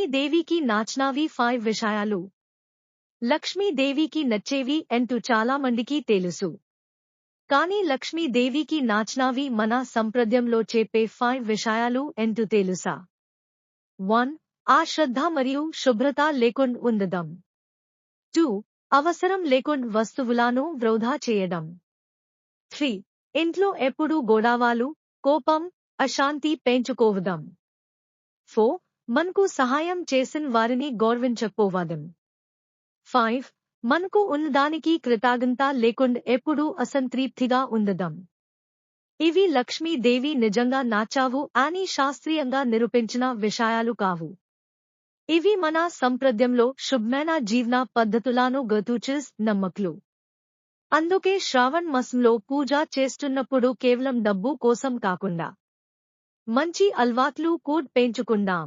లక్ష్మీదేవికి నాచ్నావి 5 విషయాలు. లక్ష్మీదేవికి నచ్చేవి అంటూ చాలా మందికి తెలుసు. కానీ లక్ష్మీదేవికి నాచ్నావి మన సంప్రదాయంలో చెప్పే 5 విషయాలు అంటూ తెలుసా? 1. ఆ శ్రద్ధ మరియు శుభ్రత లేకుండా ఉండడం. 2. అవసరం లేకుండా వస్తువులను వృధా చేయడం. 3. ఇంట్లో ఎప్పుడూ గొడవలు, కోపం, అశాంతి పెంచుకోవడం. 4. మనకు సహాయం చేసిన వారిని గౌరవించకపోవడం. 5. మనకు ఉన్నదానికి కృతజ్ఞత లేకుండా ఎప్పుడూ అసంతృప్తిగా ఉండడం. ఇవి లక్ష్మీదేవి నిజంగా నచ్చావు అని శాస్త్రీయంగా నిరూపించిన విషయాలు కావు. ఇవి మన సంప్రదాయంలో శుభ్రమైన జీవన పద్ధతులను గుర్తుచేసే నమ్మకాలు. అందుకే శ్రావణ మాసంలో పూజ చేస్తున్నప్పుడు కేవలం డబ్బు కోసం కాకుండా మంచి అలవాట్లు కూడా పెంచుకుందాం.